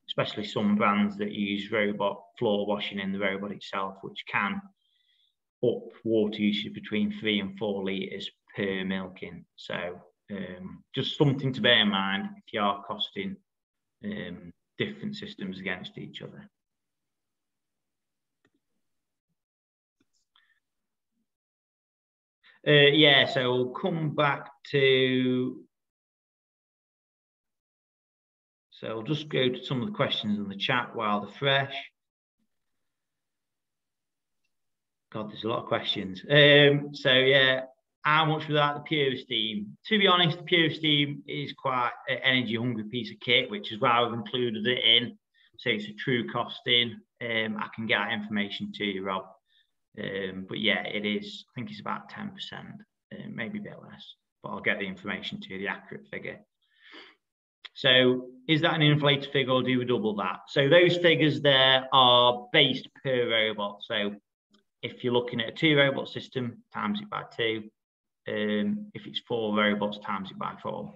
especially some brands that use robot floor washing in the robot itself, which can up water usage between 3 and 4 litres per milking. So just something to bear in mind if you are costing different systems against each other. Yeah, so we'll come back to, so I'll just go to some of the questions in the chat while they're fresh. God, there's a lot of questions. So yeah, how much without the pure steam? To be honest, the pure steam is quite an energy hungry piece of kit, which is why I've included it in. So it's a true costing. I can get that information to you, Rob. But yeah, it is, I think it's about 10%, maybe a bit less, but I'll get the information to you, the accurate figure. So is that an inflated figure, or do we double that? So those figures there are based per robot. So if you're looking at a 2 robot system, times it by 2. If it's 4 robots, times it by 4.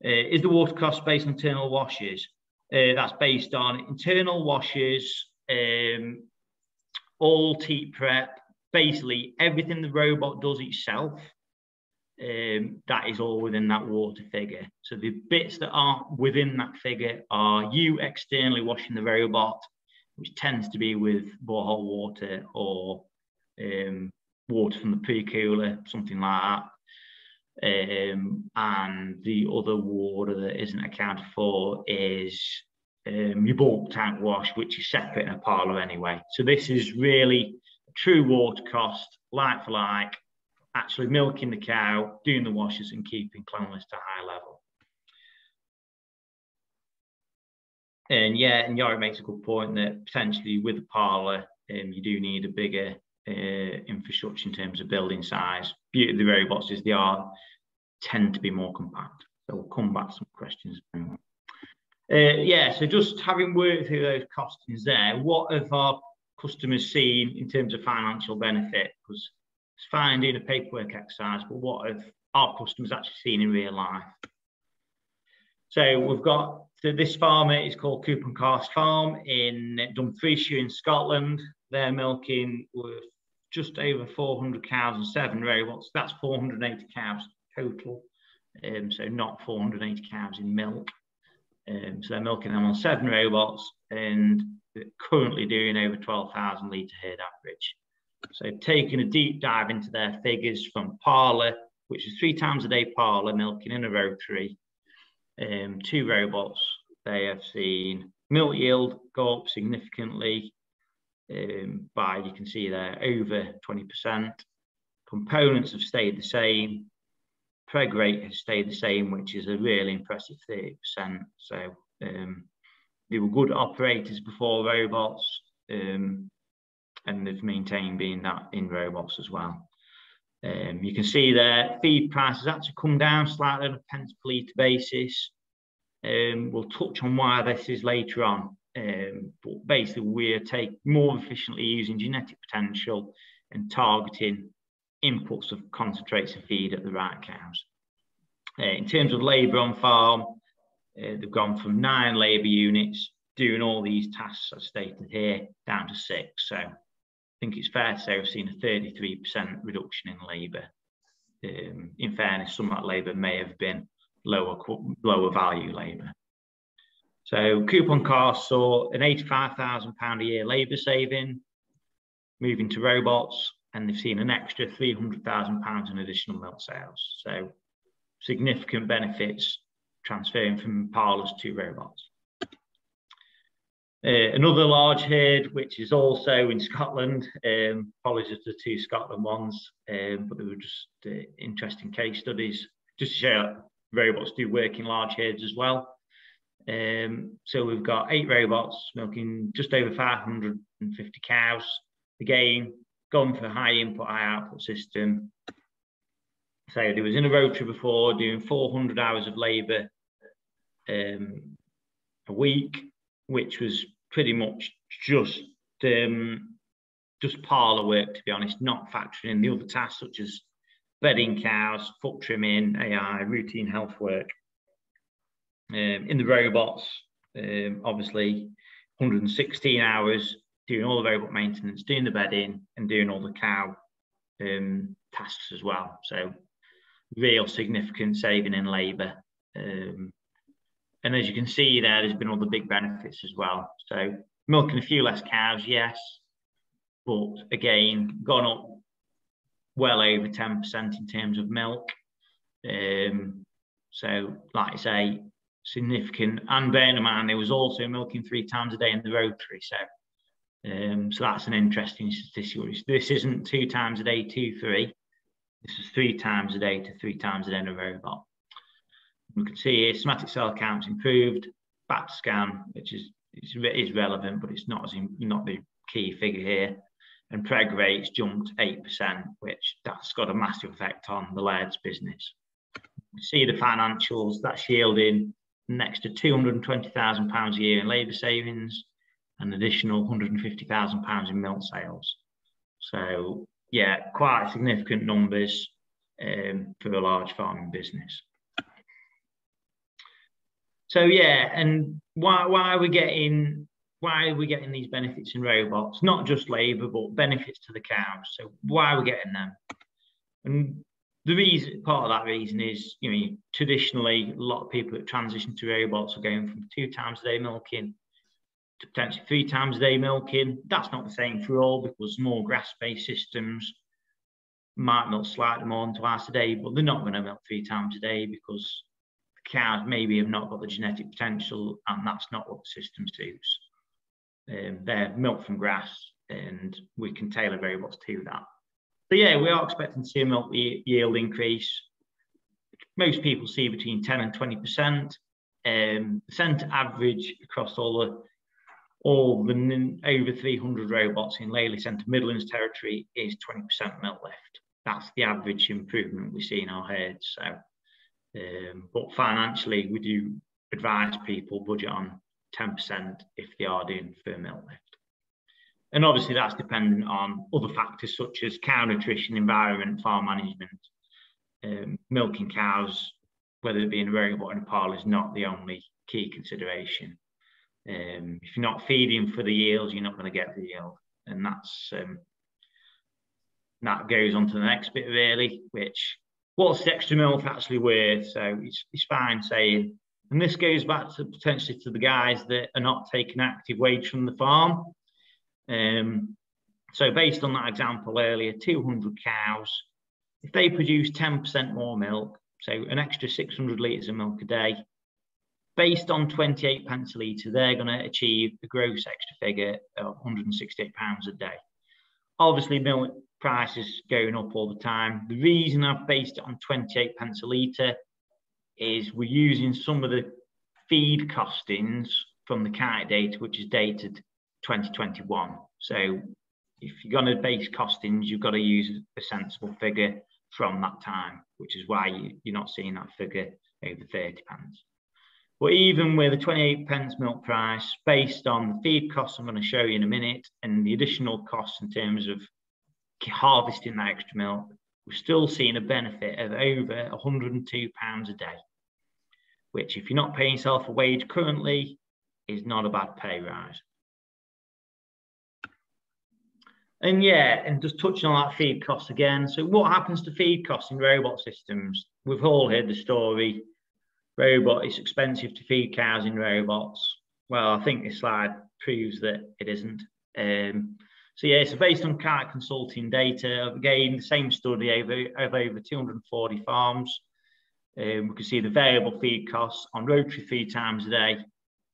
Is the water cost based on internal washers? That's based on internal washers, all teat prep, basically everything the robot does itself. That is all within that water figure. So the bits that aren't within that figure are you externally washing the robot, which tends to be with borehole water or water from the pre-cooler, something like that. And the other water that isn't accounted for is your bulk tank wash, which is separate in a parlour anyway. So this is really a true water cost, like for like, actually milking the cow, doing the washes and keeping cleanliness to a high level. And yeah, and Yorick makes a good point that potentially with a parlour, you do need a bigger infrastructure in terms of building size. Beauty of the robots is they tend to be more compact. So we'll come back to some questions. Yeah, so just having worked through those costings there, what have our customers seen in terms of financial benefit? Because it's fine doing a paperwork exercise, but what have our customers actually seen in real life? So we've got, so this farmer is called Coupon Cast Farm in Dumfriesshire in Scotland. They're milking with just over 400 cows and 7 robots. That's 480 cows total. So not 480 cows in milk. So they're milking them on 7 robots, and they're currently doing over 12,000 litre herd average. So taking a deep dive into their figures from parlour, which is 3 times a day parlour milking in a rotary, 2 robots, they have seen milk yield go up significantly by, you can see there, over 20%. Components have stayed the same. Preg rate has stayed the same, which is a really impressive 30%. So they were good operators before robots, and they've maintained being that in robots as well. You can see there, feed prices actually come down slightly on a pence per litre basis. We'll touch on why this is later on. But basically, we're more efficiently using genetic potential and targeting inputs of concentrates of feed at the right cows. In terms of labour on farm, they've gone from 9 labour units doing all these tasks as stated here down to 6. So I think it's fair to say we've seen a 33% reduction in labour. In fairness, some of that labour may have been lower value labour. So coupon costs saw an £85,000 a year labour saving, moving to robots, and they've seen an extra £300,000 in additional milk sales. So significant benefits transferring from parlours to robots. Another large herd, which is also in Scotland, apologies to the 2 Scotland ones, but they were just interesting case studies, just to show robots do work in large herds as well. So we've got 8 robots milking just over 550 cows. Again, gone for a high input, high output system. So they was in a rotary before, doing 400 hours of labour a week, which was pretty much just parlour work, to be honest, not factoring in the other tasks such as bedding cows, foot trimming, AI, routine health work. In the robots, obviously 116 hours doing all the robot maintenance, doing the bedding and doing all the cow tasks as well. So real significant saving in labour. And as you can see there, there's been all the big benefits as well. So milking a few less cows, yes, but again, gone up well over 10% in terms of milk. So like I say, significant, and bearing in mind, there was also milking 3 times a day in the rotary. So that's an interesting statistic. This isn't 2 times a day, 2, 3. This is 3 times a day to 3 times a day in a robot. We can see here somatic cell counts improved, back to scan, which is relevant, but it's not the key figure here. And preg rates jumped 8%, which that's got a massive effect on the laird's business. You see the financials, that's yielding an extra £220,000 a year in labour savings, an additional £150,000 in milk sales. So yeah, quite significant numbers for a large farming business. So yeah, and why are we getting these benefits in robots? Not just labour, but benefits to the cows. So why are we getting them? And the reason, part of that reason is, traditionally a lot of people that transition to robots are going from 2 times a day milking to potentially 3 times a day milking. That's not the same for all, because more grass-based systems might milk slightly more than twice a day, but they're not going to milk 3 times a day because the cows maybe have not got the genetic potential, and that's not what the system suits. They're milk from grass, and we can tailor robots to that. So yeah, we are expecting to see a milk yield increase. Most people see between 10 and 20%. The centre average across all the over 300 robots in Lely Centre Midlands territory is 20% milk lift. That's the average improvement we see in our herds. So, but financially, we do advise people budget on 10% if they are doing firm milk lift. And obviously that's dependent on other factors such as cow nutrition, environment, farm management. Milking cows, whether it be in a robot or in a parlour, is not the only key consideration. If you're not feeding for the yield, you're not going to get the yield. And that's And that goes on to the next bit really, which what's the extra milk actually worth? So it's fine saying, and this goes back to potentially to the guys that are not taking active wage from the farm. So based on that example earlier, 200 cows, if they produce 10% more milk, so an extra 600 litres of milk a day, based on 28 pence a litre, they're going to achieve a gross extra figure of £168 a day. Obviously, milk prices going up all the time. The reason I've based it on 28 pence a litre is we're using some of the feed costings from the kite data, which is dated 2021. So if you're going to base costings, you've got to use a sensible figure from that time, which is why you're not seeing that figure over 30 pence. But even with a 28 pence milk price, based on the feed costs I'm going to show you in a minute, and the additional costs in terms of harvesting that extra milk, we're still seeing a benefit of over £102 a day, which if you're not paying yourself a wage currently, is not a bad pay rise. And yeah, and just touching on that feed cost again. So what happens to feed costs in robot systems? We've all heard the story. Robot, it's expensive to feed cows in robots. Well, I think this slide proves that it isn't. So yeah, so based on kite consulting data, again, the same study of over 240 farms, we can see the variable feed costs on rotary 3 times a day,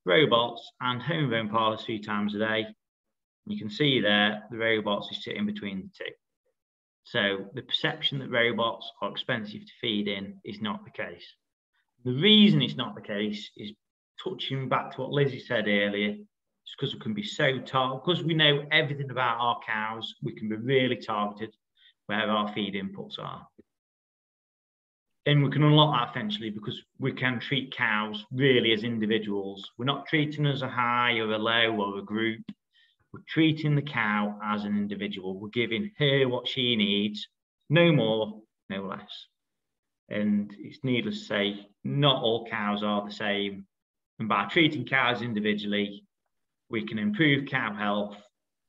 robots and home parlours 3 times a day. You can see there, the robots is sitting between the two. So the perception that robots are expensive to feed in is not the case. The reason it's not the case is touching back to what Lizzie said earlier, it's because we can be so targeted, because we know everything about our cows, we can be really targeted where our feed inputs are. And we can unlock that eventually because we can treat cows really as individuals. We're not treating as a high or a low or a group. We're treating the cow as an individual. We're giving her what she needs, no more, no less. And it's needless to say, not all cows are the same. And by treating cows individually, we can improve cow health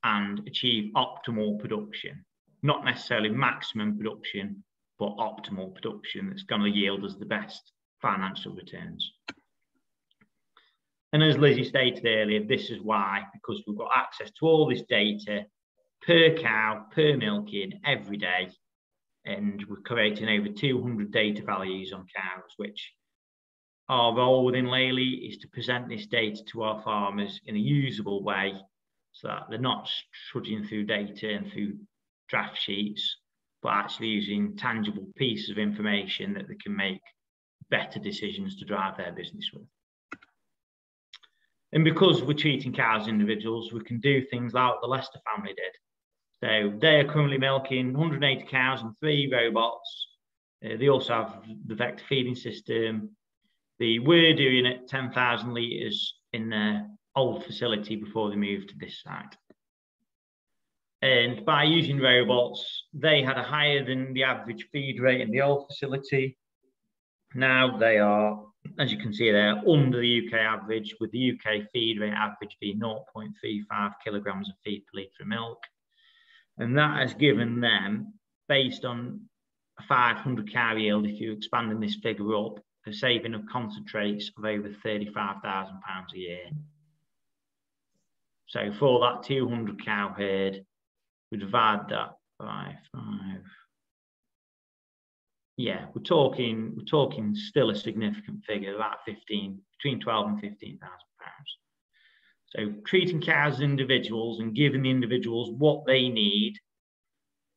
and achieve optimal production. Not necessarily maximum production, but optimal production that's going to yield us the best financial returns. And as Lizzie stated earlier, this is why, because we've got access to all this data per cow, per milking every day, and we're creating over 200 data values on cows, which our role within Lely is to present this data to our farmers in a usable way so that they're not trudging through data and through draft sheets, but actually using tangible pieces of information that they can make better decisions to drive their business with. And because we're treating cows as individuals, we can do things like the Leicester family did. So they are currently milking 180 cows and 3 robots. They also have the vector feeding system. They were doing it 10,000 litres in their old facility before they moved to this site. And by using robots, they had a higher than the average feed rate in the old facility. Now they are, as you can see there, under the UK average, with the UK feed rate average being 0.35 kilograms of feed per litre of milk. And that has given them, based on a 500 cow yield, if you're expanding this figure up, a saving of concentrates of over £35,000 a year. So for that 200 cow herd, we divide that by 5. Yeah, we're talking still a significant figure, about between 12 and 15,000 pounds. So treating cows as individuals and giving the individuals what they need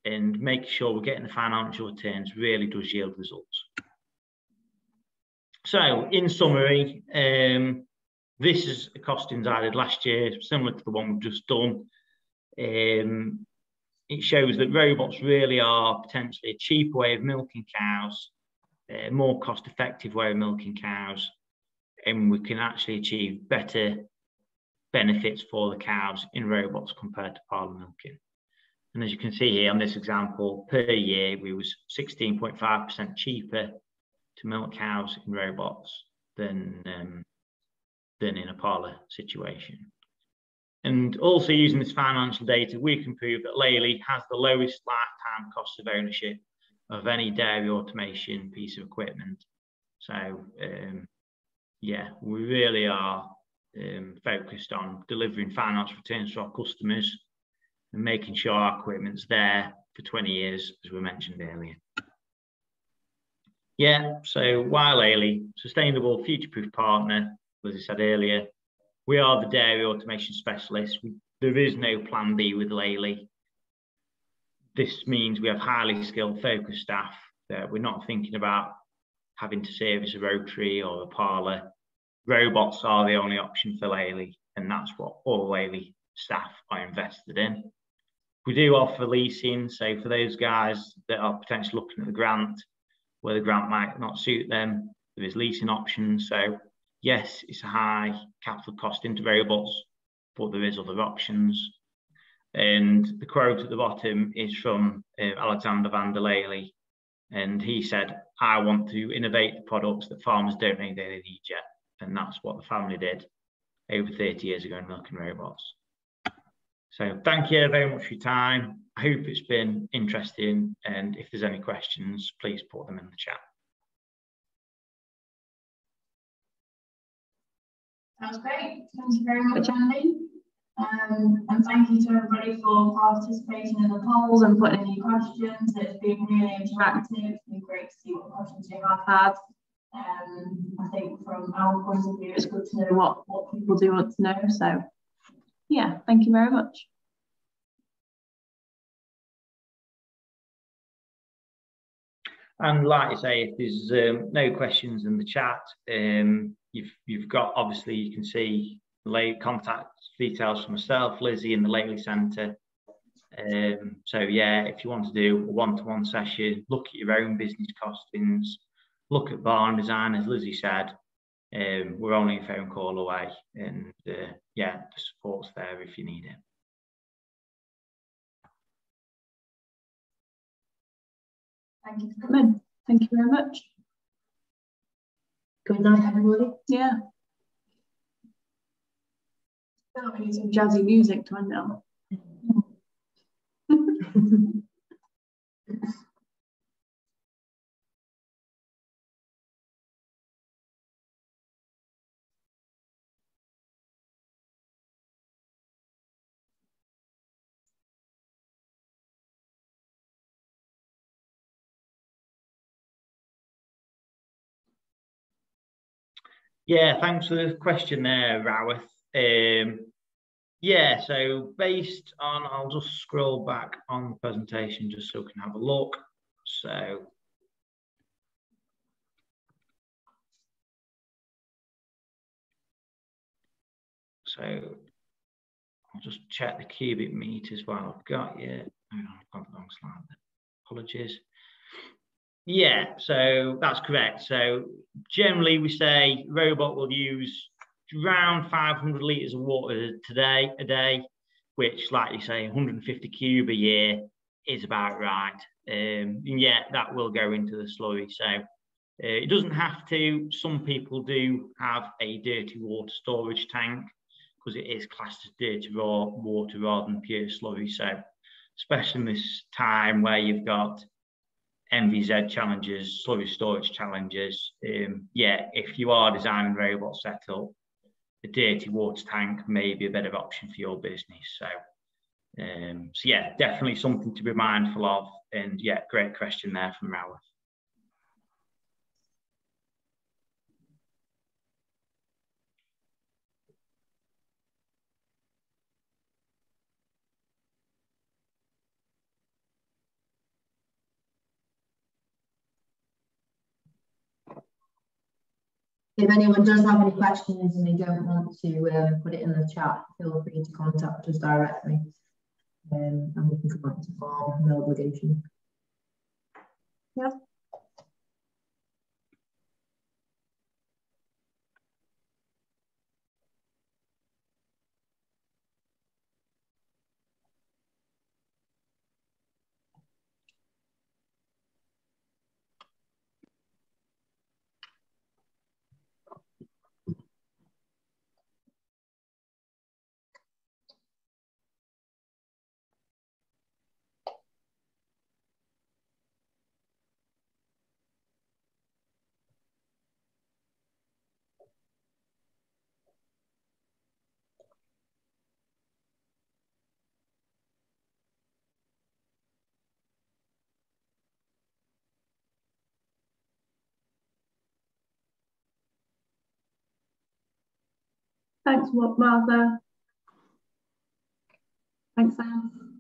and making sure we're getting the financial returns really does yield results. So in summary, this is a costings I did last year, similar to the one we've just done. It shows that robots really are potentially a cheaper way of milking cows, a more cost-effective way of milking cows, and we can actually achieve better benefits for the cows in robots compared to parlour milking. And as you can see here on this example, per year we was 16.5% cheaper to milk cows in robots than in a parlour situation. And also using this financial data, we can prove that Lely has the lowest lifetime lifetime cost of ownership of any dairy automation piece of equipment. So yeah, we really are focused on delivering financial returns to our customers and making sure our equipment's there for 20 years, as we mentioned earlier. Yeah, so why Lely? Sustainable, future-proof partner, as I said earlier. We are the dairy automation specialists. There is no plan B with Lely. This means we have highly skilled, focused staff that we're not thinking about having to service a rotary or a parlour. Robots are the only option for Lely, and that's what all Lely staff are invested in. We do offer leasing, so for those guys that are potentially looking at the grant, where the grant might not suit them, there is leasing options. So yes, it's a high capital cost into robots, but there is other options. And the quote at the bottom is from Alexander van der Lely, and he said, I want to innovate the products that farmers don't know they need yet. And that's what the family did over 30 years ago in milking robots. So thank you very much for your time. I hope it's been interesting, and if there's any questions, please put them in the chat. That's great. Thank you very much, Andy. And thank you to everybody for participating in the polls and putting in your questions. It's been really interactive. It's been great to see what questions you have had. I think from our point of view, it's good to know what people do want to know. So yeah, thank you very much. And like I say, if there's no questions in the chat, you've got, obviously you can see contact details for myself, Lizzie, in the Lely Centre. So yeah, if you want to do a one-to-one session, look at your own business costings, look at barn design, as Lizzie said, we're only a phone call away, and yeah, the support's there if you need it. Thank you for coming. Thank you very much. Good night, everybody. Yeah. We need some jazzy music to end on. Yeah, thanks for the question there, Rawith. Yeah, so based on, I'll just scroll back on the presentation just so we can have a look. So I'll just check the cubic meters while I've got you. Hang on, I've got the wrong slide there. Apologies. Yeah, so that's correct. So generally we say robot will use around 500 litres of water a day, which, like you say, 150 cube a year is about right. And yeah, that will go into the slurry. So it doesn't have to. Some people do have a dirty water storage tank because it is classed as dirty raw water rather than pure slurry. So especially in this time where you've got MVZ challenges, slurry storage challenges, yeah, if you are designing a robot setup, a dirty water tank may be a better option for your business. So, so yeah, definitely something to be mindful of. And yeah, great question there from Rawith. If anyone does have any questions and they don't want to put it in the chat, feel free to contact us directly, and we can come back to form, no obligation. Yeah. Thanks, Martha. Thanks, Sam.